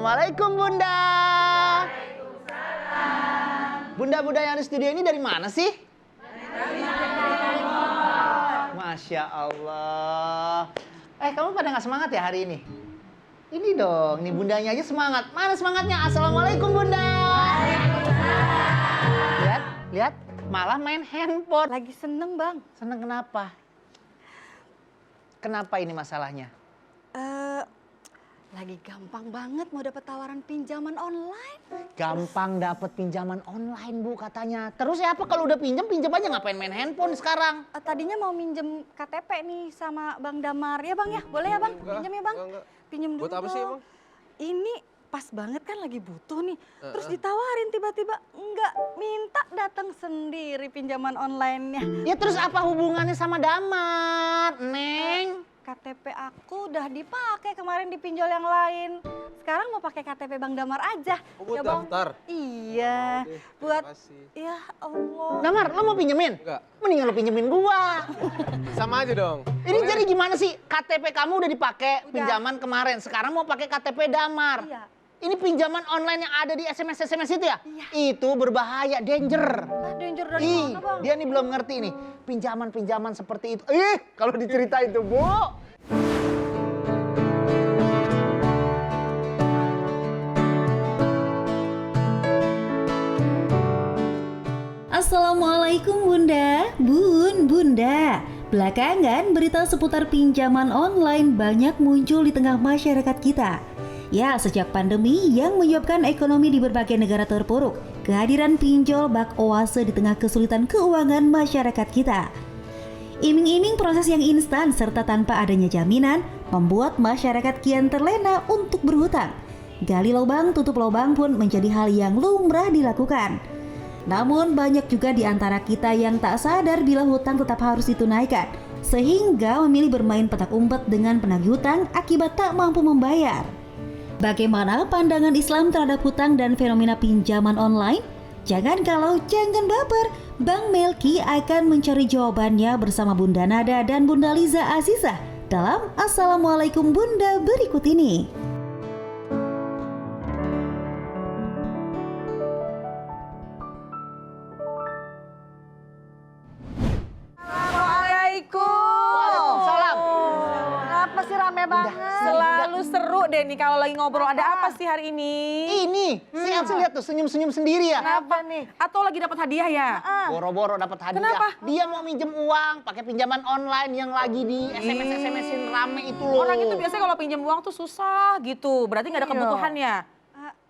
Assalamualaikum Bunda. Waalaikumsalam. Bunda-bunda yang di studio ini dari mana sih? Masya Allah. Kamu pada nggak semangat ya hari ini? Ini dong, nih bundanya aja semangat. Mana semangatnya? Assalamualaikum Bunda. Lihat, malah main handphone. Lagi seneng Bang. Seneng kenapa? Kenapa ini masalahnya? Lagi gampang banget mau dapat tawaran pinjaman online. Gampang dapat pinjaman online Bu katanya. Terus ya apa kalau udah pinjam aja, ngapain main handphone sekarang? Tadinya mau minjem KTP nih sama Bang Damar. Ya Bang ya, boleh ya Bang? Pinjam ya Bang? Enggak. Pinjem dulu. Buat apa sih Bang? Ini pas banget kan lagi butuh nih. Terus ditawarin tiba-tiba enggak, minta datang sendiri pinjaman online-nya. Ya terus apa hubungannya sama Damar, Neng? KTP aku udah dipakai kemarin di pinjol yang lain. Sekarang mau pakai KTP Bang Damar aja. Oh, buat ya Bang? daftar? Iya. Oke, Buat terima kasih. ya Allah. Damar, lo mau pinjemin? Enggak. Mendingan lo pinjemin gua. Sama aja dong. Ini jadi gimana sih? KTP kamu udah dipakai Udah. pinjaman kemarin. Sekarang mau pakai KTP Damar. Iya. Ini pinjaman online yang ada di SMS itu ya? Iya. Itu berbahaya, danger. Ah, danger dari Ih, mana Bang? dia nih belum ngerti nih. Pinjaman-pinjaman seperti itu. Kalau diceritain tuh, Bu. Assalamualaikum Bunda, Bunda. Belakangan berita seputar pinjaman online banyak muncul di tengah masyarakat kita. Ya, sejak pandemi yang menyebabkan ekonomi di berbagai negara terpuruk, kehadiran pinjol bak oase di tengah kesulitan keuangan masyarakat kita. Iming-iming proses yang instan serta tanpa adanya jaminan membuat masyarakat kian terlena untuk berhutang. Gali lubang, tutup lubang pun menjadi hal yang lumrah dilakukan. Namun banyak juga di antara kita yang tak sadar bila hutang tetap harus ditunaikan, sehingga memilih bermain petak umpet dengan penagih hutang akibat tak mampu membayar. Bagaimana pandangan Islam terhadap hutang dan fenomena pinjaman online? Jangan baper, Bang Melki akan mencari jawabannya bersama Bunda Nada dan Bunda Liza Azizah dalam Assalamualaikum Bunda berikut ini. Waalaikumsalam. Kenapa sih rame banget? Selalu seru deh nih kalau lagi ngobrol. Ada apa sih hari ini? Ini, si Elsa lihat tuh senyum-senyum sendiri ya. Kenapa nih? Atau lagi dapat hadiah ya? Boro-boro dapat hadiah. Kenapa? Dia mau minjem uang pakai pinjaman online yang lagi di SMS-in rame itu loh. Orang itu biasanya kalau pinjam uang tuh susah gitu. Berarti nggak ada kebutuhan ya?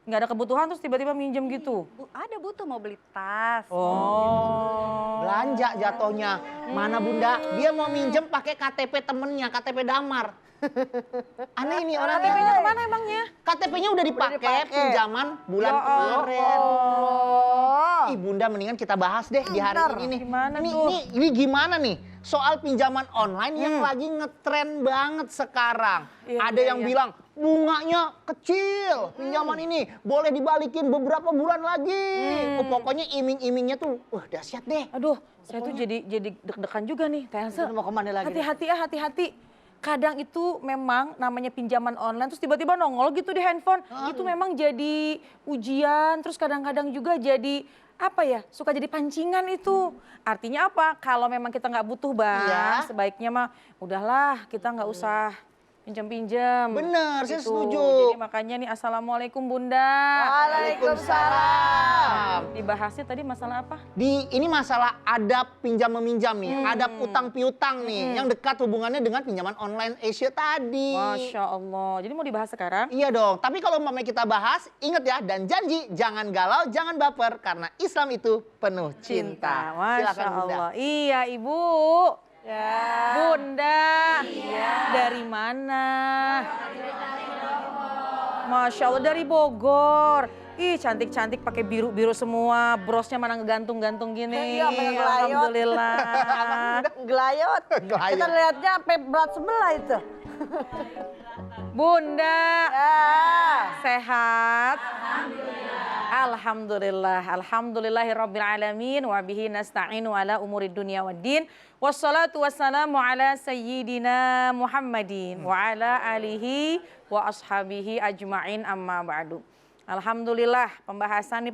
Nggak ada kebutuhan terus tiba-tiba minjem gitu? Ada butuh mau beli tas. Oh. Belanja jatuhnya. Mana Bunda? Dia mau minjem pakai KTP temennya, KTP Damar. Aneh ini orang. KTP-nya kemana emangnya? KTP-nya udah dipakai pinjaman bulan Ya kemarin. Oh. Ih Bunda, mendingan kita bahas deh di hari ini nih. Gimana Ini- tuh? Ini gimana nih? Soal pinjaman online yang lagi ngetren banget sekarang. Iya, Ada iya, yang iya. bilang bunganya kecil. Pinjaman ini boleh dibalikin beberapa bulan lagi. Pokoknya iming-imingnya tuh, dahsyat deh. Aduh, saya tuh jadi deg-degan juga nih, Teh Elsa. Mau kemana lagi? Hati-hati ya, hati-hati. Kadang itu memang namanya pinjaman online terus tiba-tiba nongol gitu di handphone. Itu memang jadi ujian, terus kadang-kadang juga jadi apa ya, suka jadi pancingan itu. Artinya apa? Kalau memang kita nggak butuh Bang, Iya. sebaiknya mah udahlah kita nggak usah pinjam-pinjam. Bener, saya Gitu. setuju. Jadi makanya nih Assalamualaikum Bunda. Waalaikumsalam. Dibahasnya tadi masalah apa? Ini masalah adab pinjam meminjam nih, adab utang piutang nih, yang dekat hubungannya dengan pinjaman online Asia tadi. Masya Allah. Jadi mau dibahas sekarang? Iya dong, tapi kalau umpamanya kita bahas, ingat ya dan janji jangan galau, jangan baper karena Islam itu penuh cinta. Masya Silakan Bunda. Allah. Iya Ibu. Ya. Bunda. Dari mana? Masya Allah dari Bogor. Ih cantik-cantik pakai biru-biru semua. Brosnya mana ngegantung-gantung gini. Iya, pakai gelayot. Alhamdulillah. Gelayot. Gelayot. Kita lihatnya sampai berat sebelah itu. Bunda. Ya. Sehat. Alhamdulillah, alhamdulillahirabbil alamin wa bihi nasta'inu ala umurid dunya waddin. Wassalatu wassalamu ala sayyidina Muhammadin wa ala alihi wa ashabihi ajmain amma ba'du. Alhamdulillah, pembahasan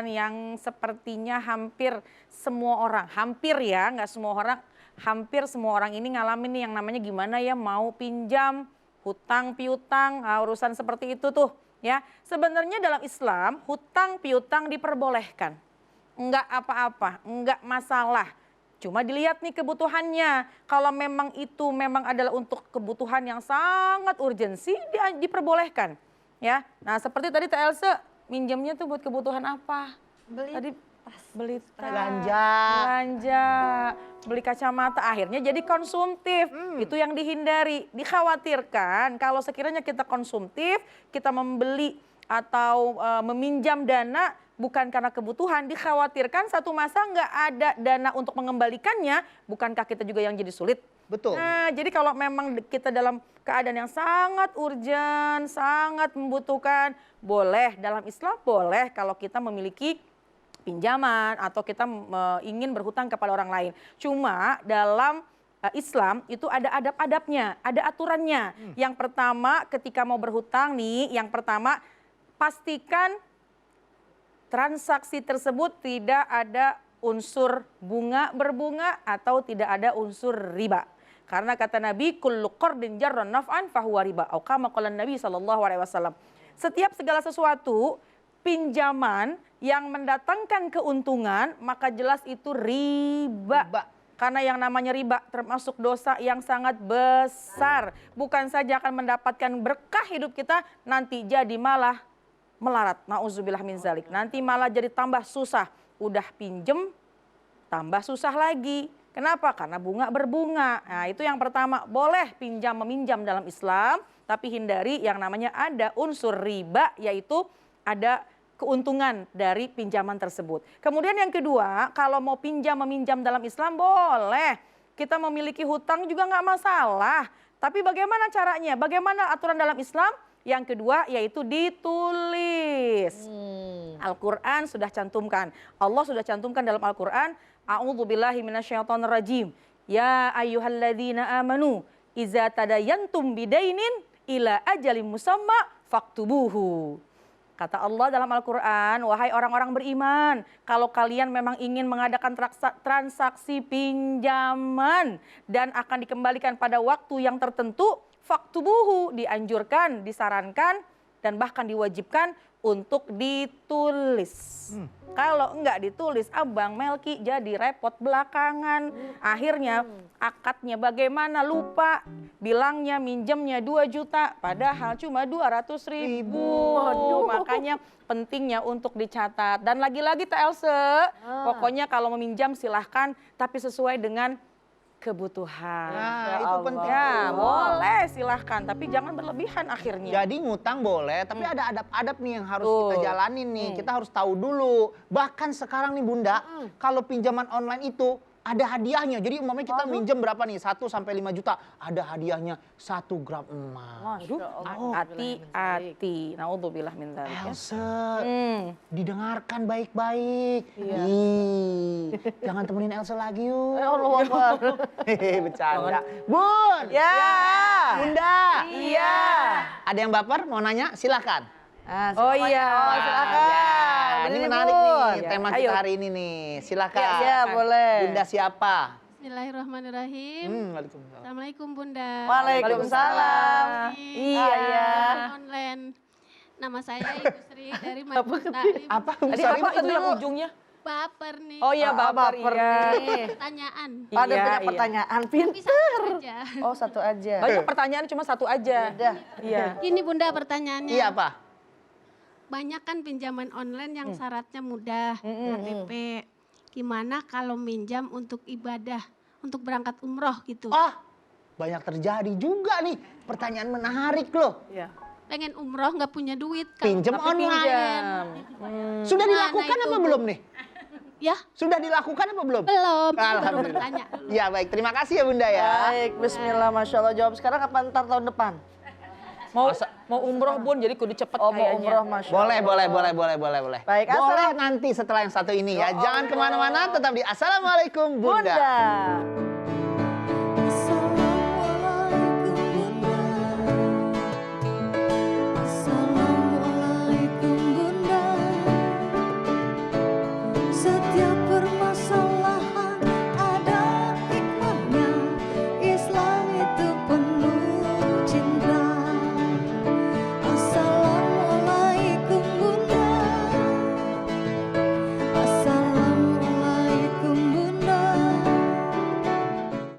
yang sepertinya hampir semua orang, hampir ya, nggak semua orang, hampir semua orang ini ngalamin nih yang namanya gimana ya mau pinjam, hutang piutang, urusan seperti itu tuh. Ya, sebenarnya dalam Islam hutang piutang diperbolehkan, enggak apa-apa, enggak masalah. Cuma dilihat nih kebutuhannya. Kalau memang itu memang adalah untuk kebutuhan yang sangat urgensi, diperbolehkan. Ya, nah seperti tadi Teh Else minjemnya tuh buat kebutuhan apa? Beli belanja, beli kacamata, akhirnya jadi konsumtif. Itu yang dihindari. Dikhawatirkan kalau sekiranya kita konsumtif, kita membeli atau meminjam dana bukan karena kebutuhan, dikhawatirkan satu masa nggak ada dana untuk mengembalikannya, bukankah kita juga yang jadi sulit? Betul. Nah, jadi kalau memang kita dalam keadaan yang sangat urgen, sangat membutuhkan, boleh dalam Islam boleh kalau kita memiliki pinjaman atau kita ingin berhutang kepada orang lain. Cuma dalam Islam itu ada adab-adabnya, ada aturannya. Yang pertama ketika mau berhutang nih, yang pertama pastikan transaksi tersebut tidak ada unsur berbunga atau tidak ada unsur riba. Karena kata Nabi, kullu qardin jarran naf'an fahuwa riba. Atau kama qala Nabi SAW. Setiap segala sesuatu pinjaman yang mendatangkan keuntungan, maka jelas itu riba. Karena yang namanya riba termasuk dosa yang sangat besar. Bukan saja akan mendapatkan berkah hidup kita, nanti jadi malah melarat. Nauzubillah min zalik. Nanti malah jadi tambah susah. Udah pinjem, tambah susah lagi. Kenapa? Karena bunga berbunga. Nah itu yang pertama, boleh meminjam dalam Islam, tapi hindari yang namanya ada unsur riba, yaitu ada keuntungan dari pinjaman tersebut. Kemudian yang kedua, kalau mau meminjam dalam Islam boleh. Kita memiliki hutang juga nggak masalah. Tapi bagaimana caranya? Bagaimana aturan dalam Islam? Yang kedua yaitu ditulis. Al-Quran sudah cantumkan. Allah sudah cantumkan dalam Al-Quran. A'udzubillahi minasyaitonirrajim. Ya ayyuhalladzina amanu iza tadayantum bidainin ila ajalin musamma faktubuhu. Kata Allah dalam Al-Quran, wahai orang-orang beriman, kalau kalian memang ingin mengadakan transaksi pinjaman dan akan dikembalikan pada waktu yang tertentu, faktubuhu, dianjurkan, disarankan, dan bahkan diwajibkan untuk ditulis. Kalau enggak ditulis, Abang Melki jadi repot belakangan. Akhirnya akadnya bagaimana lupa, bilangnya minjemnya 2 juta, padahal cuma 200.000. Makanya pentingnya untuk dicatat. Dan lagi-lagi Teh Else, pokoknya kalau meminjam silahkan, tapi sesuai dengan kebutuhan. Nah, itu penting. Ya, boleh silahkan, tapi jangan berlebihan akhirnya. Jadi ngutang boleh, tapi ada adab-adab nih yang harus kita jalanin nih. Kita harus tahu dulu. Bahkan sekarang nih Bunda, kalau pinjaman online itu ada hadiahnya. Jadi umpamanya kita minjem berapa nih? 1 sampai 5 juta. Ada hadiahnya 1 gram emas. Hati-hati. Naudzubillah min dzalik. Else, didengarkan baik-baik. Ih, jangan temenin Else lagi yuk. Allah Akbar. Hehehe, bercanda. Bun. Ya. Bunda. Iya. Ada yang baper mau nanya? Silakan. Oh iya. silakan. Ya, ini Beli, menarik Bun. nih Ya, tema ayo. kita hari ini nih. Silakan. Ya, boleh. Bunda siapa? Bismillahirrahmanirrahim. Waalaikumsalam. Assalamualaikum Bunda. Waalaikumsalam. Iya. Online. Nama saya Ibu Sri dari Madinah. Apa? Tadi Sorry, apa Pak, itu yang ujungnya? Baper nih. Oh iya, baper iya. Pertanyaan. Pada Iya, punya iya. pertanyaan, Tapi pintar. satu aja. Oh, satu aja. Banyak pertanyaan cuma satu aja. Udah. Iya. Gini Bunda pertanyaannya. Iya apa? Banyak kan pinjaman online yang syaratnya mudah, KTP. Gimana kalau minjam untuk ibadah, untuk berangkat umroh gitu? Ah, banyak terjadi juga nih. Pertanyaan menarik loh. Iya. Pengen umroh nggak punya duit. Pinjam tapi online. pinjam. Sudah Gimana dilakukan itu, apa Bu? belum nih? Ya, Sudah dilakukan apa belum? belum. Baru Alhamdulillah. bertanya dulu. Ya baik, terima kasih ya Bunda ya. Baik, bismillah, masya Allah. Jawab sekarang apa ntar tahun depan? Mau Mau umroh Bun, jadi kudu cepet Oh, mau kayaknya. umroh, Masya Boleh, Allah. boleh. Baik, Boleh nanti setelah yang satu ini ya. Jangan kemana-mana, tetap di Assalamualaikum Bunda. Bunda.